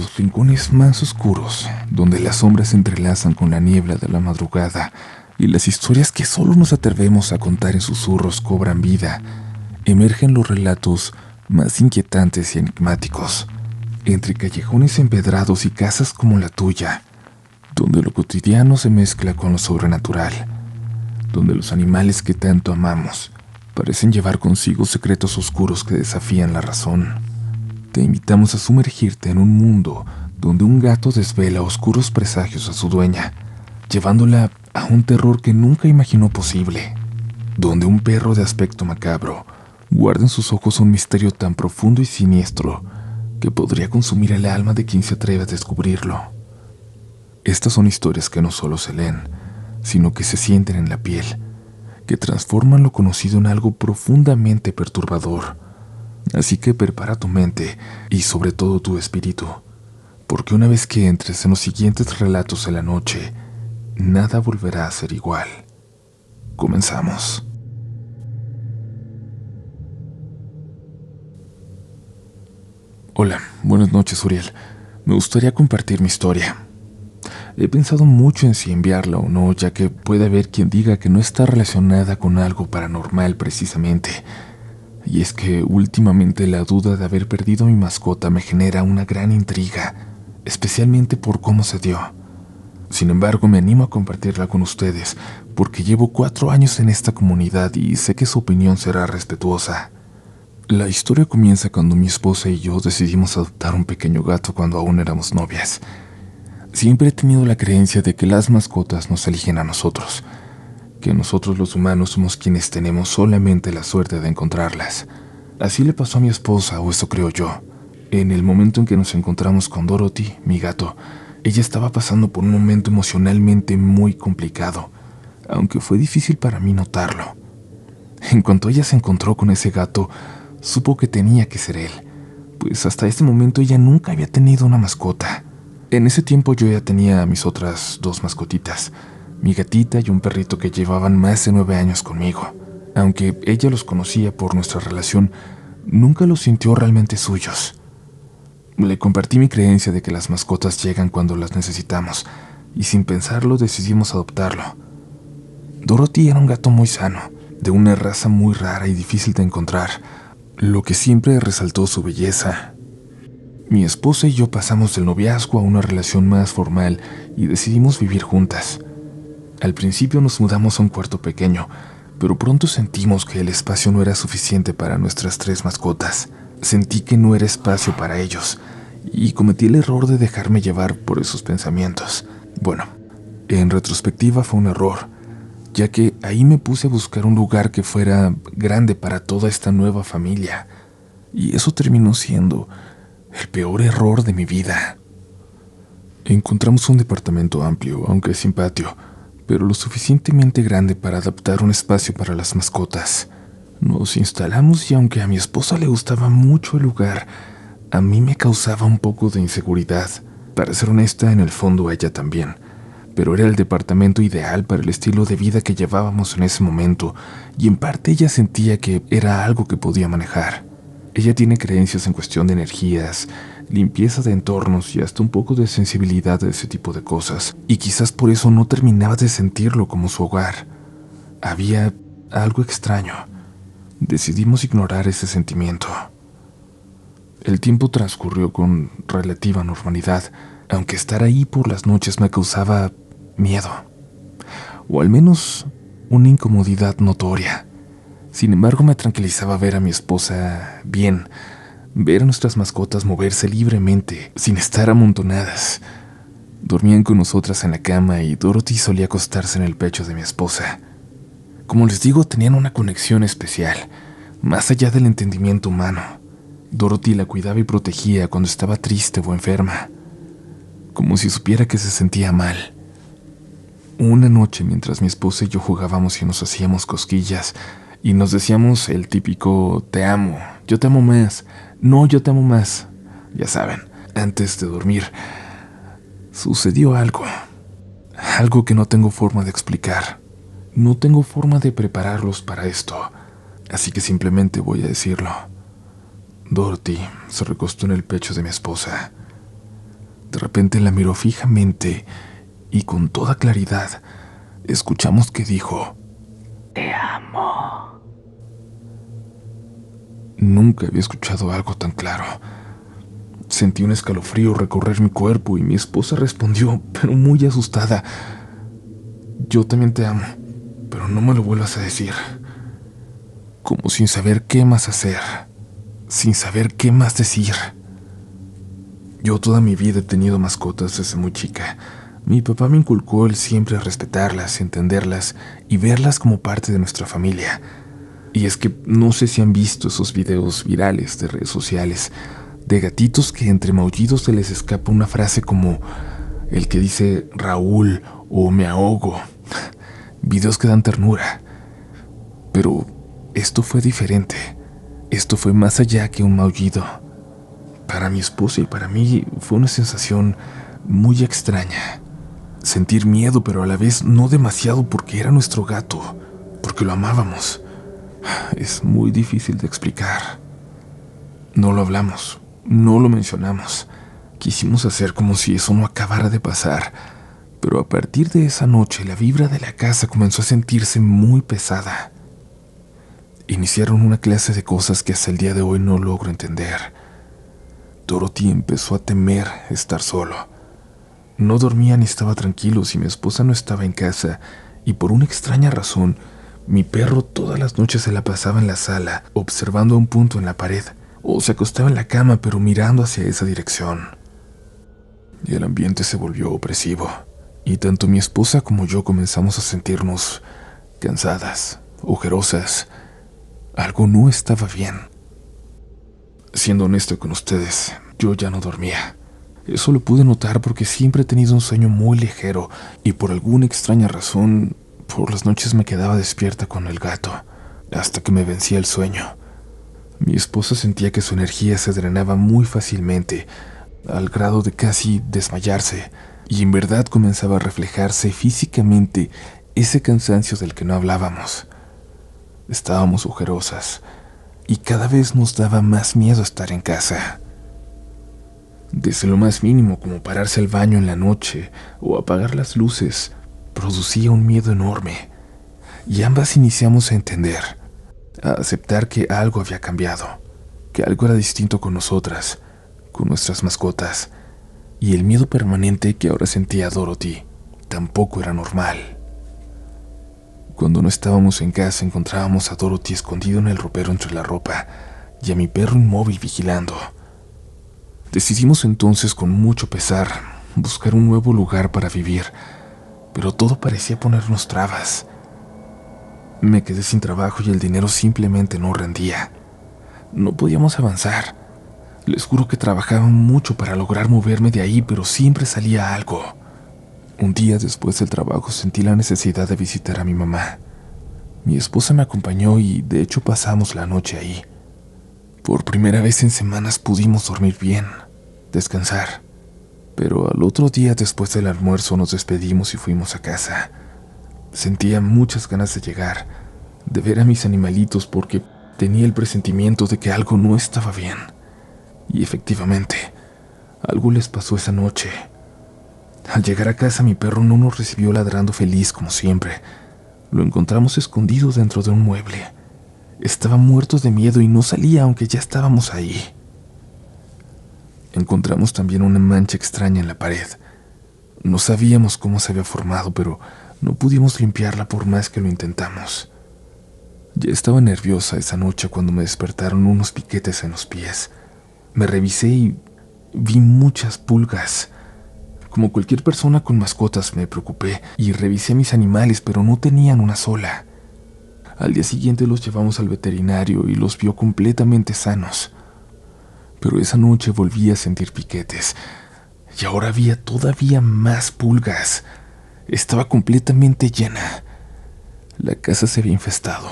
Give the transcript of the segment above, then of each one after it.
los rincones más oscuros, donde las sombras se entrelazan con la niebla de la madrugada y las historias que solo nos atrevemos a contar en susurros cobran vida, emergen los relatos más inquietantes y enigmáticos, entre callejones empedrados y casas como la tuya, donde lo cotidiano se mezcla con lo sobrenatural, donde los animales que tanto amamos parecen llevar consigo secretos oscuros que desafían la razón. Te invitamos a sumergirte en un mundo donde un gato desvela oscuros presagios a su dueña, llevándola a un terror que nunca imaginó posible, donde un perro de aspecto macabro guarda en sus ojos un misterio tan profundo y siniestro que podría consumir el alma de quien se atreve a descubrirlo. Estas son historias que no solo se leen, sino que se sienten en la piel, que transforman lo conocido en algo profundamente perturbador. Así que prepara tu mente y sobre todo tu espíritu, porque una vez que entres en los siguientes relatos de la noche, nada volverá a ser igual. Comenzamos. Hola, buenas noches, Uriel. Me gustaría compartir mi historia. He pensado mucho en si enviarla o no, ya que puede haber quien diga que no está relacionada con algo paranormal precisamente. Y es que últimamente la duda de haber perdido a mi mascota me genera una gran intriga, especialmente por cómo se dio. Sin embargo, me animo a compartirla con ustedes, porque llevo 4 años en esta comunidad y sé que su opinión será respetuosa. La historia comienza cuando mi esposa y yo decidimos adoptar un pequeño gato cuando aún éramos novias. Siempre he tenido la creencia de que las mascotas nos eligen a nosotros, que nosotros los humanos somos quienes tenemos solamente la suerte de encontrarlas. Así le pasó a mi esposa, o eso creo yo. En el momento en que nos encontramos con Dorothy, mi gato, ella estaba pasando por un momento emocionalmente muy complicado, aunque fue difícil para mí notarlo. En cuanto ella se encontró con ese gato, supo que tenía que ser él, pues hasta ese momento ella nunca había tenido una mascota. En ese tiempo yo ya tenía a mis otras 2 mascotitas, mi gatita y un perrito que llevaban más de 9 años conmigo. Aunque ella los conocía por nuestra relación, nunca los sintió realmente suyos. Le compartí mi creencia de que las mascotas llegan cuando las necesitamos, y sin pensarlo decidimos adoptarlo. Dorothy era un gato muy sano, de una raza muy rara y difícil de encontrar, lo que siempre resaltó su belleza. Mi esposa y yo pasamos del noviazgo a una relación más formal y decidimos vivir juntas. Al principio nos mudamos a un cuarto pequeño, pero pronto sentimos que el espacio no era suficiente para nuestras 3 mascotas. Sentí que no era espacio para ellos, y cometí el error de dejarme llevar por esos pensamientos. Bueno, en retrospectiva fue un error, ya que ahí me puse a buscar un lugar que fuera grande para toda esta nueva familia, y eso terminó siendo el peor error de mi vida. Encontramos un departamento amplio, aunque sin patio, pero lo suficientemente grande para adaptar un espacio para las mascotas. Nos instalamos y aunque a mi esposa le gustaba mucho el lugar, a mí me causaba un poco de inseguridad. Para ser honesta, en el fondo a ella también. Pero era el departamento ideal para el estilo de vida que llevábamos en ese momento, y en parte ella sentía que era algo que podía manejar. Ella tiene creencias en cuestión de energías, limpieza de entornos y hasta un poco de sensibilidad a ese tipo de cosas, y quizás por eso no terminaba de sentirlo como su hogar. Había algo extraño. Decidimos ignorar ese sentimiento. El tiempo transcurrió con relativa normalidad, aunque estar ahí por las noches me causaba miedo, o al menos una incomodidad notoria. Sin embargo, me tranquilizaba ver a mi esposa bien, ver a nuestras mascotas moverse libremente, sin estar amontonadas. Dormían con nosotras en la cama y Dorothy solía acostarse en el pecho de mi esposa. Como les digo, tenían una conexión especial, más allá del entendimiento humano. Dorothy la cuidaba y protegía cuando estaba triste o enferma, como si supiera que se sentía mal. Una noche, mientras mi esposa y yo jugábamos y nos hacíamos cosquillas, y nos decíamos el típico «te amo», «yo te amo más», «no, yo te amo más», ya saben, antes de dormir, sucedió algo que no tengo forma de explicar. No tengo forma de prepararlos para esto, así que simplemente voy a decirlo. Dorothy se recostó en el pecho de mi esposa. De repente la miró fijamente y con toda claridad escuchamos que dijo: Te amo. Nunca había escuchado algo tan claro. Sentí un escalofrío recorrer mi cuerpo y mi esposa respondió, pero muy asustada: Yo también te amo, pero no me lo vuelvas a decir. Como sin saber qué más hacer, sin saber qué más decir. Yo toda mi vida he tenido mascotas desde muy chica. Mi papá me inculcó el siempre respetarlas, entenderlas y verlas como parte de nuestra familia. Y es que no sé si han visto esos videos virales de redes sociales de gatitos que entre maullidos se les escapa una frase como el que dice Raúl o me ahogo. Videos que dan ternura. Pero esto fue diferente. Esto fue más allá que un maullido. Para mi esposa y para mí fue una sensación muy extraña. Sentir miedo, pero a la vez no demasiado porque era nuestro gato, porque lo amábamos. Es muy difícil de explicar. No lo hablamos, no lo mencionamos. Quisimos hacer como si eso no acabara de pasar, pero a partir de esa noche la vibra de la casa comenzó a sentirse muy pesada. Iniciaron una clase de cosas que hasta el día de hoy no logro entender. Dorothy empezó a temer estar solo. No dormía ni estaba tranquilo si mi esposa no estaba en casa, y por una extraña razón, mi perro todas las noches se la pasaba en la sala, observando a un punto en la pared, o se acostaba en la cama pero mirando hacia esa dirección. Y el ambiente se volvió opresivo, y tanto mi esposa como yo comenzamos a sentirnos cansadas, ojerosas. Algo no estaba bien. Siendo honesto con ustedes, yo ya no dormía. Eso lo pude notar porque siempre he tenido un sueño muy ligero y por alguna extraña razón, por las noches me quedaba despierta con el gato, hasta que me vencía el sueño. Mi esposa sentía que su energía se drenaba muy fácilmente, al grado de casi desmayarse, y en verdad comenzaba a reflejarse físicamente ese cansancio del que no hablábamos. Estábamos ojerosas, y cada vez nos daba más miedo estar en casa. Desde lo más mínimo como pararse al baño en la noche o apagar las luces, producía un miedo enorme, y ambas iniciamos a entender, a aceptar que algo había cambiado, que algo era distinto con nosotras, con nuestras mascotas, y el miedo permanente que ahora sentía Dorothy tampoco era normal. Cuando no estábamos en casa encontrábamos a Dorothy escondido en el ropero entre la ropa y a mi perro inmóvil vigilando. Decidimos entonces con mucho pesar buscar un nuevo lugar para vivir, pero todo parecía ponernos trabas. Me quedé sin trabajo y el dinero simplemente no rendía. No podíamos avanzar. Les juro que trabajaba mucho para lograr moverme de ahí, pero siempre salía algo. Un día después del trabajo sentí la necesidad de visitar a mi mamá. Mi esposa me acompañó y de hecho pasamos la noche ahí. Por primera vez en semanas pudimos dormir bien, descansar. Pero al otro día después del almuerzo nos despedimos y fuimos a casa. Sentía muchas ganas de llegar, de ver a mis animalitos porque tenía el presentimiento de que algo no estaba bien. Y efectivamente, algo les pasó esa noche. Al llegar a casa mi perro no nos recibió ladrando feliz como siempre. Lo encontramos escondido dentro de un mueble. Estaba muerto de miedo y no salía aunque ya estábamos ahí. Encontramos también una mancha extraña en la pared. No sabíamos cómo se había formado, pero no pudimos limpiarla por más que lo intentamos. Ya estaba nerviosa esa noche cuando me despertaron unos piquetes en los pies. Me revisé y vi muchas pulgas. Como cualquier persona con mascotas me preocupé y revisé a mis animales, pero no tenían una sola. Al día siguiente los llevamos al veterinario y los vio completamente sanos. Pero esa noche volví a sentir piquetes y ahora había todavía más pulgas. Estaba completamente llena. La casa se había infestado.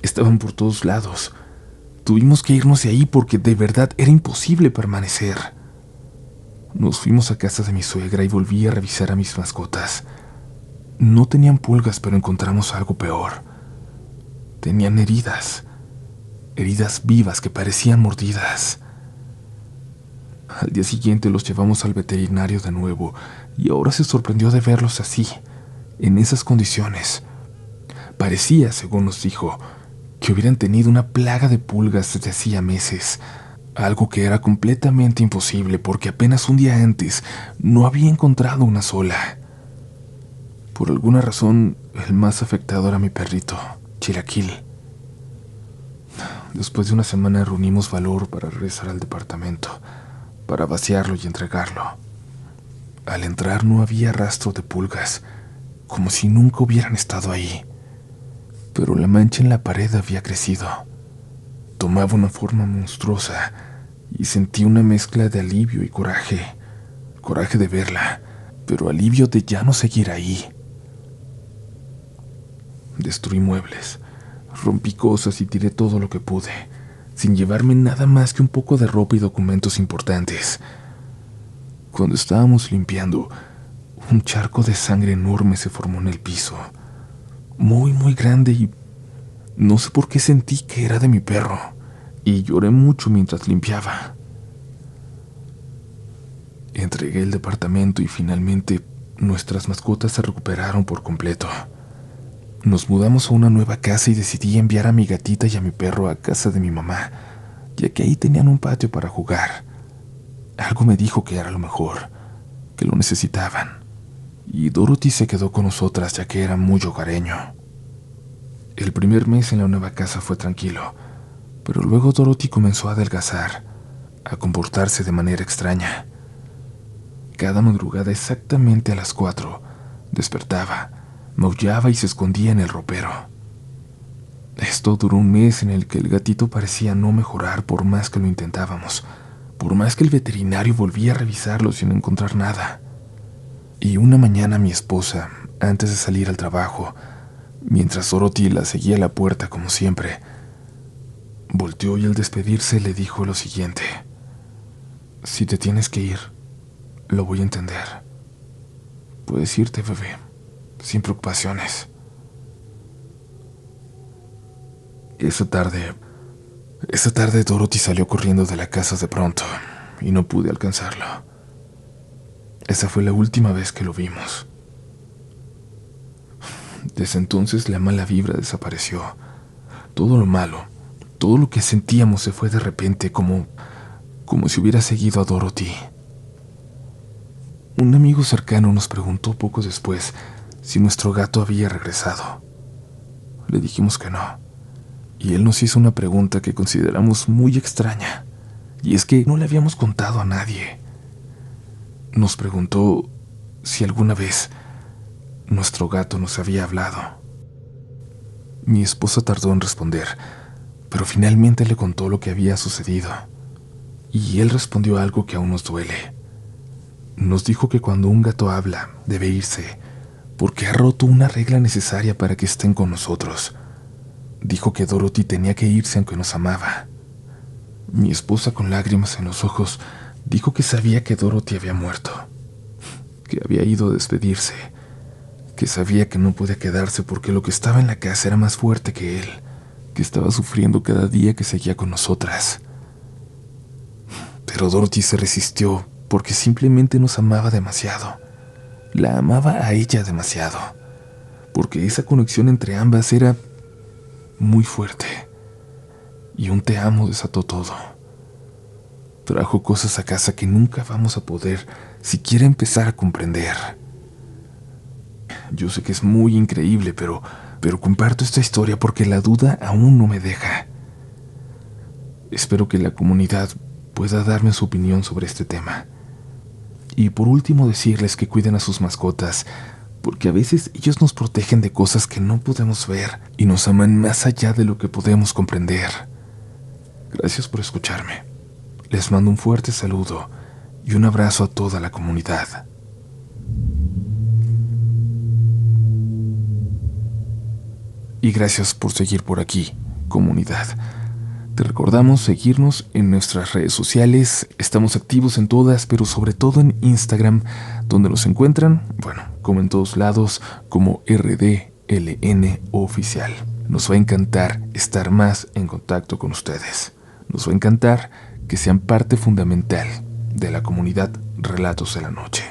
Estaban por todos lados. Tuvimos que irnos de ahí porque de verdad era imposible permanecer. Nos fuimos a casa de mi suegra y volví a revisar a mis mascotas. No tenían pulgas, pero encontramos algo peor. Tenían heridas vivas que parecían mordidas. Al día siguiente los llevamos al veterinario de nuevo y ahora se sorprendió de verlos así, en esas condiciones. Parecía, según nos dijo, que hubieran tenido una plaga de pulgas desde hacía meses, algo que era completamente imposible porque apenas un día antes no había encontrado una sola. Por alguna razón, el más afectado era mi perrito, Chilaquil. Después de una semana reunimos valor para regresar al departamento, para vaciarlo y entregarlo. Al entrar no había rastro de pulgas, como si nunca hubieran estado ahí. Pero la mancha en la pared había crecido. Tomaba una forma monstruosa y sentí una mezcla de alivio y coraje. Coraje de verla, pero alivio de ya no seguir ahí. Destruí muebles, rompí cosas y tiré todo lo que pude, sin llevarme nada más que un poco de ropa y documentos importantes. Cuando estábamos limpiando, un charco de sangre enorme se formó en el piso, muy grande, y no sé por qué sentí que era de mi perro, y lloré mucho mientras limpiaba. Entregué el departamento y finalmente nuestras mascotas se recuperaron por completo. Nos mudamos a una nueva casa y decidí enviar a mi gatita y a mi perro a casa de mi mamá, ya que ahí tenían un patio para jugar. Algo me dijo que era lo mejor, que lo necesitaban, y Dorothy se quedó con nosotras ya que era muy hogareño. El primer mes en la nueva casa fue tranquilo, pero luego Dorothy comenzó a adelgazar, a comportarse de manera extraña. Cada madrugada, exactamente a las 4, despertaba, maullaba y se escondía en el ropero. Esto duró un mes en el que el gatito parecía no mejorar por más que lo intentábamos, por más que el veterinario volvía a revisarlo sin encontrar nada. Y una mañana mi esposa, antes de salir al trabajo, mientras Dorothy la seguía a la puerta como siempre, volteó y al despedirse le dijo lo siguiente: «Si te tienes que ir, lo voy a entender. Puedes irte, bebé, sin preocupaciones». Esa tarde Dorothy salió corriendo de la casa de pronto y no pude alcanzarlo. Esa fue la última vez que lo vimos. Desde entonces la mala vibra desapareció. Todo lo malo, todo lo que sentíamos se fue de repente, como si hubiera seguido a Dorothy. Un amigo cercano nos preguntó poco después si nuestro gato había regresado. Le dijimos que no, y él nos hizo una pregunta que consideramos muy extraña, y es que no le habíamos contado a nadie. Nos preguntó si alguna vez nuestro gato nos había hablado. Mi esposa tardó en responder, pero finalmente le contó lo que había sucedido, y él respondió algo que aún nos duele. Nos dijo que cuando un gato habla, debe irse, porque ha roto una regla necesaria para que estén con nosotros. Dijo que Dorothy tenía que irse aunque nos amaba. Mi esposa, con lágrimas en los ojos, dijo que sabía que Dorothy había muerto, que había ido a despedirse, que sabía que no podía quedarse porque lo que estaba en la casa era más fuerte que él, que estaba sufriendo cada día que seguía con nosotras. Pero Dorothy se resistió porque simplemente nos amaba demasiado. La amaba a ella demasiado, porque esa conexión entre ambas era muy fuerte, y un te amo desató todo. Trajo cosas a casa que nunca vamos a poder siquiera empezar a comprender. Yo sé que es muy increíble, pero comparto esta historia porque la duda aún no me deja. Espero que la comunidad pueda darme su opinión sobre este tema. Y por último, decirles que cuiden a sus mascotas, porque a veces ellos nos protegen de cosas que no podemos ver y nos aman más allá de lo que podemos comprender. Gracias por escucharme. Les mando un fuerte saludo y un abrazo a toda la comunidad. Y gracias por seguir por aquí, comunidad. Te recordamos seguirnos en nuestras redes sociales. Estamos activos en todas, pero sobre todo en Instagram, donde nos encuentran, bueno, como en todos lados, como RDLN Oficial. Nos va a encantar estar más en contacto con ustedes. Nos va a encantar que sean parte fundamental de la comunidad Relatos de la Noche.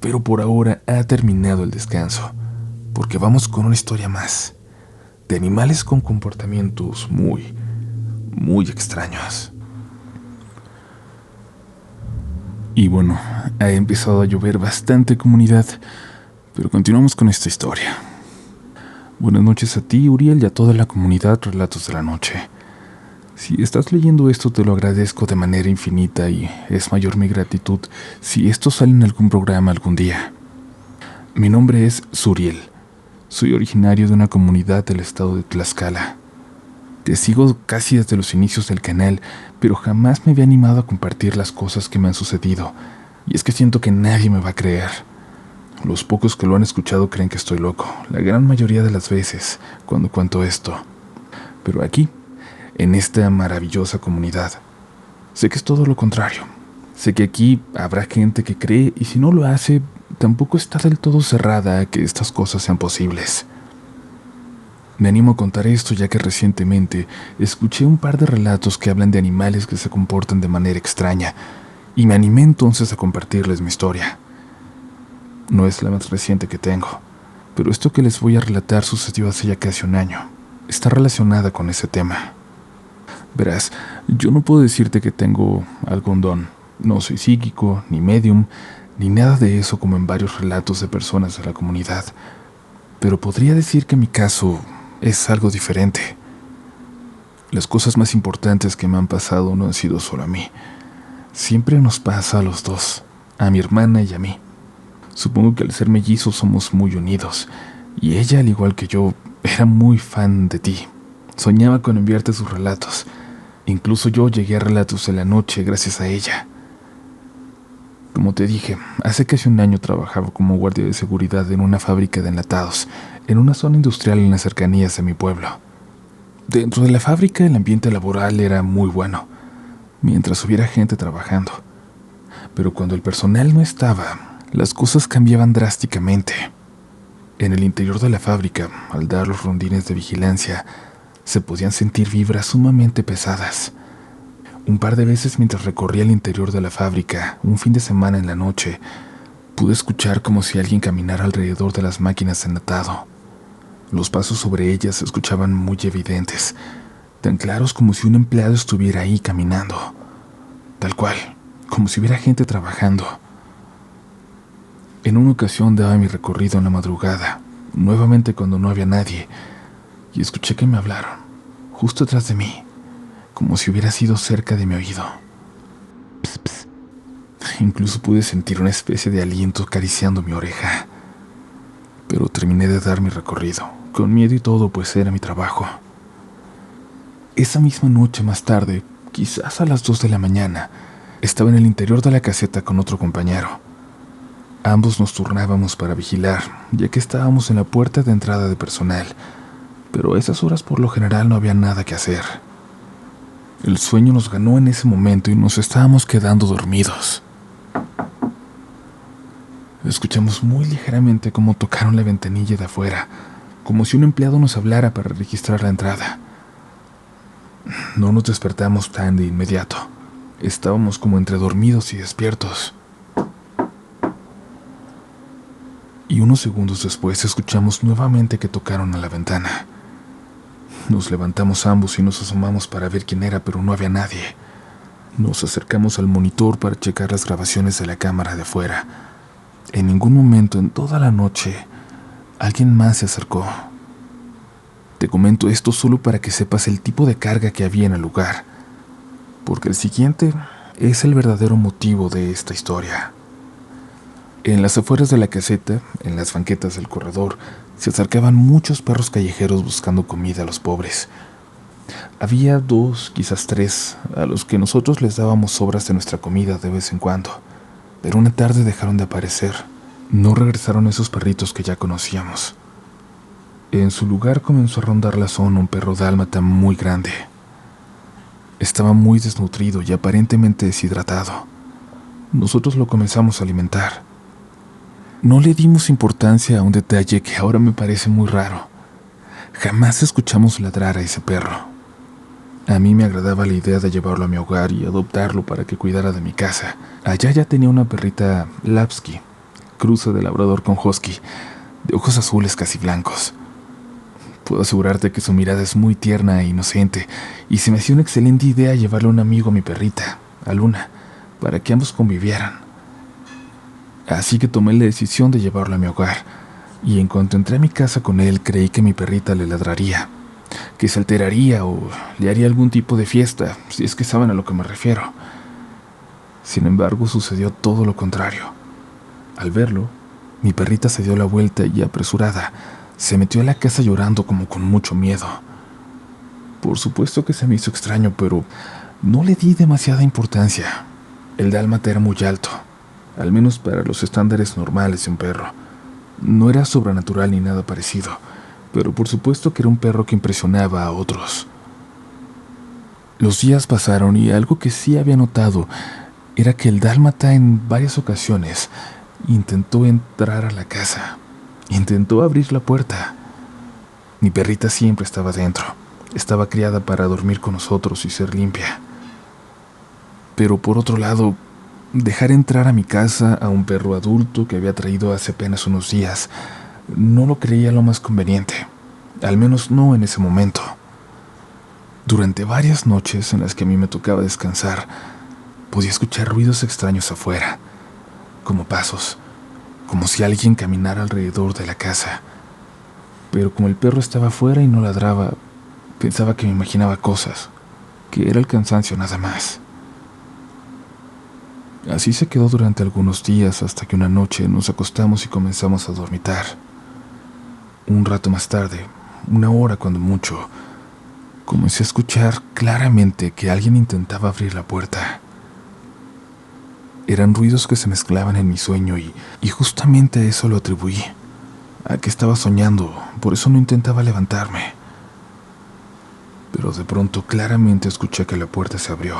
Pero por ahora ha terminado el descanso, porque vamos con una historia más, de animales con comportamientos muy extraños. Y bueno, ha empezado a llover bastante, comunidad, pero continuamos con esta historia. Buenas noches a ti, Uriel, y a toda la comunidad Relatos de la Noche. Si estás leyendo esto, te lo agradezco de manera infinita y es mayor mi gratitud si esto sale en algún programa algún día. Mi nombre es Suriel. Soy originario de una comunidad del estado de Tlaxcala. Te sigo casi desde los inicios del canal, pero jamás me había animado a compartir las cosas que me han sucedido, y es que siento que nadie me va a creer. Los pocos que lo han escuchado creen que estoy loco, la gran mayoría de las veces, cuando cuento esto. Pero aquí, en esta maravillosa comunidad, sé que es todo lo contrario. Sé que aquí habrá gente que cree, y si no lo hace, tampoco está del todo cerrada a que estas cosas sean posibles. Me animo a contar esto ya que recientemente escuché un par de relatos que hablan de animales que se comportan de manera extraña, y me animé entonces a compartirles mi historia. No es la más reciente que tengo, pero esto que les voy a relatar sucedió hace ya casi un año. Está relacionada con ese tema. Verás, yo no puedo decirte que tengo algún don. No soy psíquico, ni medium, ni nada de eso como en varios relatos de personas de la comunidad. Pero podría decir que mi caso es algo diferente. Las cosas más importantes que me han pasado no han sido solo a mí. Siempre nos pasa a los dos, a mi hermana y a mí. Supongo que al ser mellizos somos muy unidos, y ella, al igual que yo, era muy fan de ti. Soñaba con enviarte sus relatos. Incluso yo llegué a Relatos de la Noche gracias a ella. Como te dije, hace casi un año trabajaba como guardia de seguridad en una fábrica de enlatados, en una zona industrial en las cercanías de mi pueblo. Dentro de la fábrica el ambiente laboral era muy bueno, mientras hubiera gente trabajando. Pero cuando el personal no estaba, las cosas cambiaban drásticamente. En el interior de la fábrica, al dar los rondines de vigilancia, se podían sentir vibras sumamente pesadas. Un par de veces mientras recorría el interior de la fábrica, un fin de semana en la noche, pude escuchar como si alguien caminara alrededor de las máquinas de enlatado. Los pasos sobre ellas se escuchaban muy evidentes, tan claros como si un empleado estuviera ahí caminando. Tal cual, como si hubiera gente trabajando. En una ocasión daba mi recorrido en la madrugada, nuevamente cuando no había nadie, y escuché que me hablaron, justo atrás de mí, como si hubiera sido cerca de mi oído. Pss, pss. Incluso pude sentir una especie de aliento acariciando mi oreja. Pero terminé de dar mi recorrido, con miedo y todo, pues era mi trabajo. Esa misma noche más tarde, quizás a las 2 de la mañana, estaba en el interior de la caseta con otro compañero. Ambos nos turnábamos para vigilar, ya que estábamos en la puerta de entrada de personal, pero a esas horas por lo general no había nada que hacer. El sueño nos ganó en ese momento y nos estábamos quedando dormidos. Escuchamos muy ligeramente cómo tocaron la ventanilla de afuera, como si un empleado nos hablara para registrar la entrada. No nos despertamos tan de inmediato. Estábamos como entre dormidos y despiertos. Y unos segundos después escuchamos nuevamente que tocaron a la ventana. Nos levantamos ambos y nos asomamos para ver quién era, pero no había nadie. Nos acercamos al monitor para checar las grabaciones de la cámara de afuera. En ningún momento en toda la noche alguien más se acercó. Te comento esto solo para que sepas el tipo de carga que había en el lugar, porque el siguiente es el verdadero motivo de esta historia. En las afueras de la caseta, en las banquetas del corredor, se acercaban muchos perros callejeros buscando comida a los pobres. Había 2, quizás 3, a los que nosotros les dábamos sobras de nuestra comida de vez en cuando, pero una tarde dejaron de aparecer. No regresaron esos perritos que ya conocíamos. En su lugar comenzó a rondar la zona un perro dálmata muy grande. Estaba muy desnutrido y aparentemente deshidratado. Nosotros lo comenzamos a alimentar. No le dimos importancia a un detalle que ahora me parece muy raro. Jamás escuchamos ladrar a ese perro. A mí me agradaba la idea de llevarlo a mi hogar y adoptarlo para que cuidara de mi casa. Allá ya tenía una perrita Lapsky, cruce de labrador con husky, de ojos azules casi blancos. Puedo asegurarte que su mirada es muy tierna e inocente, y se me hacía una excelente idea llevarle a un amigo a mi perrita, a Luna, para que ambos convivieran. Así que tomé la decisión de llevarlo a mi hogar, y en cuanto entré a mi casa con él creí que mi perrita le ladraría, que se alteraría o le haría algún tipo de fiesta, si es que saben a lo que me refiero. Sin embargo, sucedió todo lo contrario. Al verlo, mi perrita se dio la vuelta y, apresurada, se metió a la casa llorando como con mucho miedo. Por supuesto que se me hizo extraño, pero no le di demasiada importancia. El dálmata era muy alto, al menos para los estándares normales de un perro. No era sobrenatural ni nada parecido, pero por supuesto que era un perro que impresionaba a otros. Los días pasaron y algo que sí había notado era que el dálmata en varias ocasiones intentó entrar a la casa. Intentó abrir la puerta. Mi perrita siempre estaba dentro. Estaba criada para dormir con nosotros y ser limpia. Pero por otro lado, dejar entrar a mi casa a un perro adulto que había traído hace apenas unos días, no lo creía lo más conveniente. Al menos no en ese momento. Durante varias noches en las que a mí me tocaba descansar, podía escuchar ruidos extraños afuera, como pasos, como si alguien caminara alrededor de la casa. Pero como el perro estaba afuera y no ladraba, pensaba que me imaginaba cosas, que era el cansancio nada más. Así se quedó durante algunos días hasta que una noche nos acostamos y comenzamos a dormitar. Un rato más tarde, una hora cuando mucho, comencé a escuchar claramente que alguien intentaba abrir la puerta. Eran ruidos que se mezclaban en mi sueño y justamente a eso lo atribuí, a que estaba soñando, por eso no intentaba levantarme. Pero de pronto claramente escuché que la puerta se abrió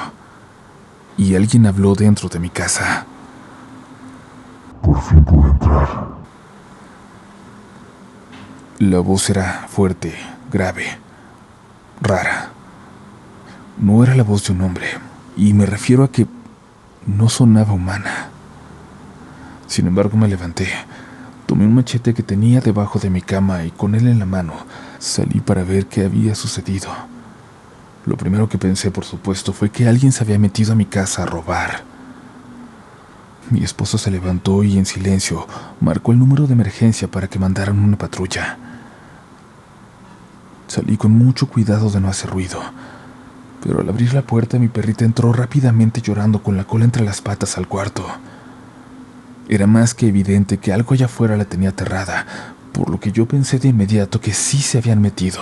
y alguien habló dentro de mi casa. Por fin pude entrar. La voz era fuerte, grave, rara. No era la voz de un hombre, y me refiero a que no sonaba humana. Sin embargo, me levanté, tomé un machete que tenía debajo de mi cama y con él en la mano salí para ver qué había sucedido. Lo primero que pensé, por supuesto, fue que alguien se había metido a mi casa a robar. Mi esposo se levantó y en silencio marcó el número de emergencia para que mandaran una patrulla. Salí con mucho cuidado de no hacer ruido, pero al abrir la puerta mi perrita entró rápidamente llorando con la cola entre las patas al cuarto. Era más que evidente que algo allá afuera la tenía aterrada, por lo que yo pensé de inmediato que sí se habían metido,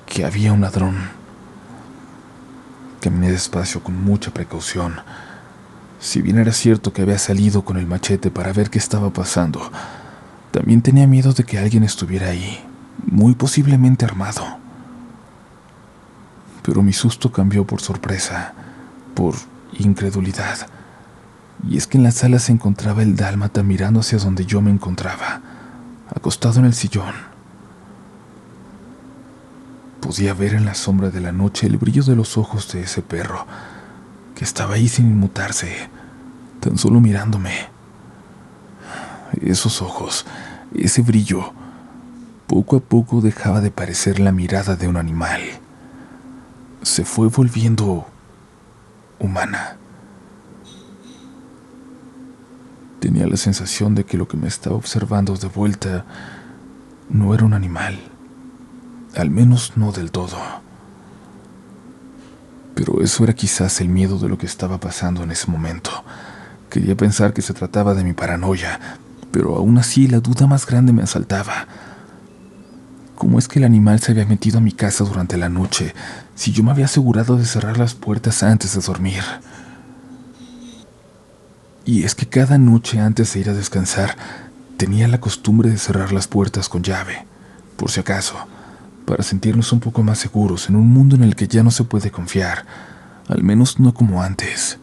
que había un ladrón. Caminé despacio con mucha precaución. Si bien era cierto que había salido con el machete para ver qué estaba pasando, también tenía miedo de que alguien estuviera ahí, muy posiblemente armado. Pero mi susto cambió por sorpresa, por incredulidad. Y es que en la sala se encontraba el dálmata mirando hacia donde yo me encontraba, acostado en el sillón. Podía ver en la sombra de la noche el brillo de los ojos de ese perro, que estaba ahí sin inmutarse, tan solo mirándome. Esos ojos, ese brillo, poco a poco dejaba de parecer la mirada de un animal. Se fue volviendo humana. Tenía la sensación de que lo que me estaba observando de vuelta no era un animal, al menos no del todo. Pero eso era quizás el miedo de lo que estaba pasando en ese momento. Quería pensar que se trataba de mi paranoia, pero aún así la duda más grande me asaltaba. ¿Cómo es que el animal se había metido a mi casa durante la noche si yo me había asegurado de cerrar las puertas antes de dormir? Y es que cada noche antes de ir a descansar tenía la costumbre de cerrar las puertas con llave, por si acaso, para sentirnos un poco más seguros en un mundo en el que ya no se puede confiar, al menos no como antes.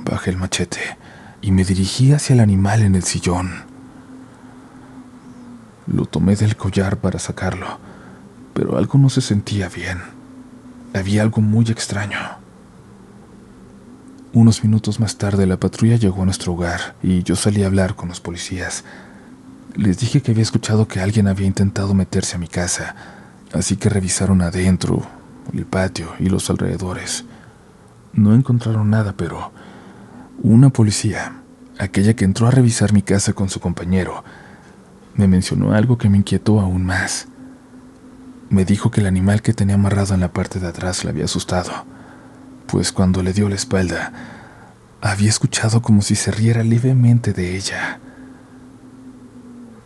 Bajé el machete y me dirigí hacia el animal en el sillón. Lo tomé del collar para sacarlo, pero algo no se sentía bien. Había algo muy extraño. Unos minutos más tarde la patrulla llegó a nuestro hogar y yo salí a hablar con los policías. Les dije que había escuchado que alguien había intentado meterse a mi casa, así que revisaron adentro, el patio y los alrededores. No encontraron nada, pero una policía, aquella que entró a revisar mi casa con su compañero, me mencionó algo que me inquietó aún más. Me dijo que el animal que tenía amarrado en la parte de atrás le había asustado, pues cuando le dio la espalda, había escuchado como si se riera levemente de ella.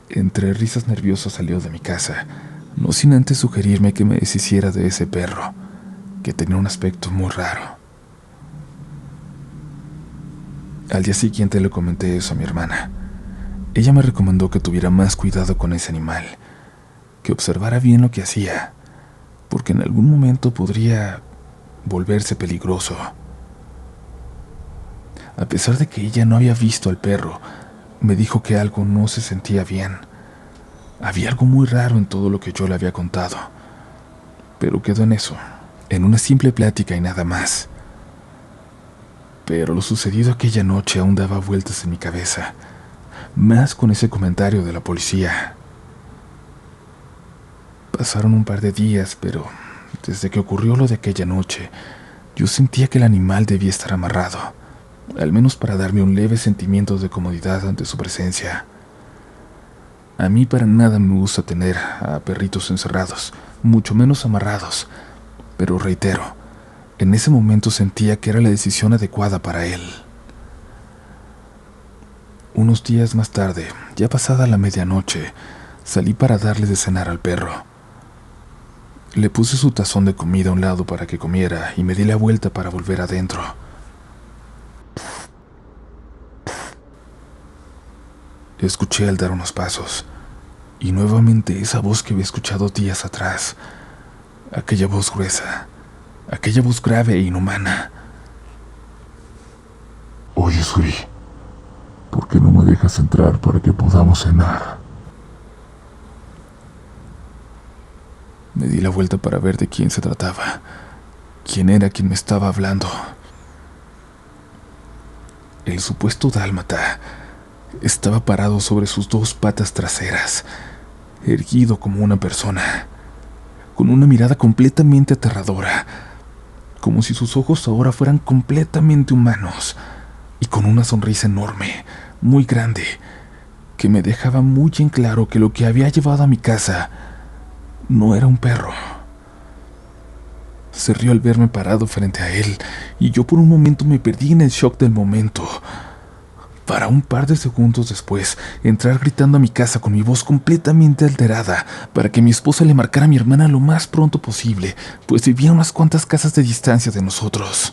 Entre risas nerviosas salió de mi casa, no sin antes sugerirme que me deshiciera de ese perro, que tenía un aspecto muy raro. Al día siguiente le comenté eso a mi hermana. Ella me recomendó que tuviera más cuidado con ese animal, que observara bien lo que hacía, porque en algún momento podría volverse peligroso. A pesar de que ella no había visto al perro, me dijo que algo no se sentía bien. Había algo muy raro en todo lo que yo le había contado, pero quedó en eso, en una simple plática y nada más. Pero lo sucedido aquella noche aún daba vueltas en mi cabeza, más con ese comentario de la policía. Pasaron un par de días, pero desde que ocurrió lo de aquella noche, yo sentía que el animal debía estar amarrado, al menos para darme un leve sentimiento de comodidad ante su presencia. A mí para nada me gusta tener a perritos encerrados, mucho menos amarrados, pero reitero, en ese momento sentía que era la decisión adecuada para él. Unos días más tarde, ya pasada la medianoche, salí para darle de cenar al perro. Le puse su tazón de comida a un lado para que comiera y me di la vuelta para volver adentro. Le escuché al dar unos pasos, y nuevamente esa voz que había escuchado días atrás, aquella voz gruesa, aquella voz grave e inhumana. Oye, Suri, ¿por qué no me dejas entrar para que podamos cenar? Me di la vuelta para ver de quién se trataba, quién era quien me estaba hablando. El supuesto dálmata estaba parado sobre sus dos patas traseras, erguido como una persona, con una mirada completamente aterradora, como si sus ojos ahora fueran completamente humanos, y con una sonrisa enorme, muy grande, que me dejaba muy en claro que lo que había llevado a mi casa no era un perro. Se rió al verme parado frente a él, y yo por un momento me perdí en el shock del momento, para un par de segundos después entrar gritando a mi casa con mi voz completamente alterada para que mi esposa le marcara a mi hermana lo más pronto posible, pues vivía a unas cuantas casas de distancia de nosotros.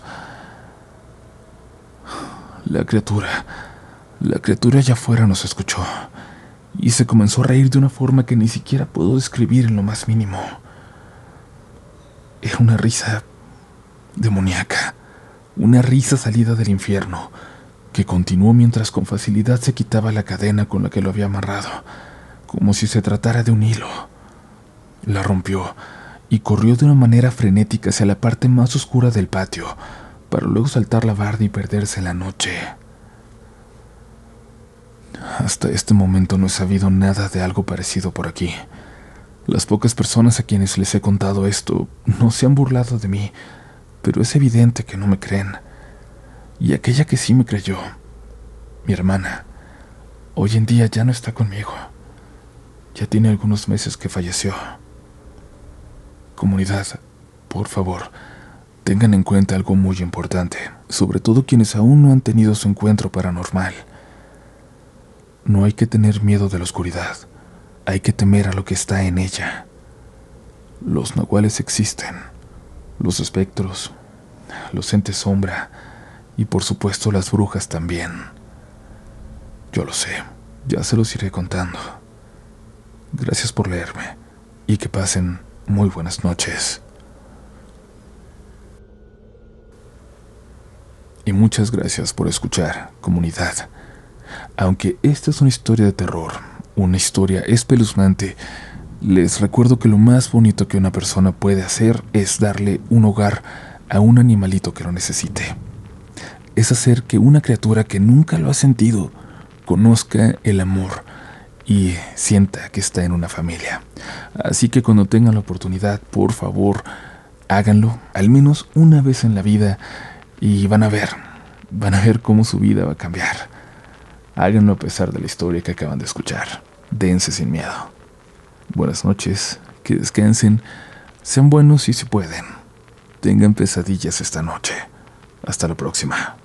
La criatura allá afuera nos escuchó y se comenzó a reír de una forma que ni siquiera puedo describir en lo más mínimo. Era una risa demoníaca, una risa salida del infierno, que continuó mientras con facilidad se quitaba la cadena con la que lo había amarrado, como si se tratara de un hilo. La rompió y corrió de una manera frenética hacia la parte más oscura del patio, para luego saltar la barda y perderse en la noche. Hasta este momento no he sabido nada de algo parecido por aquí. Las pocas personas a quienes les he contado esto no se han burlado de mí, pero es evidente que no me creen. Y aquella que sí me creyó, mi hermana, hoy en día ya no está conmigo. Ya tiene algunos meses que falleció. Comunidad, por favor, tengan en cuenta algo muy importante, sobre todo quienes aún no han tenido su encuentro paranormal. No hay que tener miedo de la oscuridad, hay que temer a lo que está en ella. Los nahuales existen, los espectros, los entes sombra, y por supuesto las brujas también. Yo lo sé, ya se los iré contando. Gracias por leerme y que pasen muy buenas noches. Y muchas gracias por escuchar, comunidad. Aunque esta es una historia de terror, una historia espeluznante, Les recuerdo que lo más bonito que una persona puede hacer es darle un hogar a un animalito que lo necesite. Es hacer que una criatura que nunca lo ha sentido conozca el amor y sienta que está en una familia. Así que cuando tengan la oportunidad, por favor, háganlo al menos una vez en la vida y van a ver cómo su vida va a cambiar. Háganlo a pesar de la historia que acaban de escuchar. Dense sin miedo. Buenas noches, que descansen, sean buenos y si pueden, tengan pesadillas esta noche. Hasta la próxima.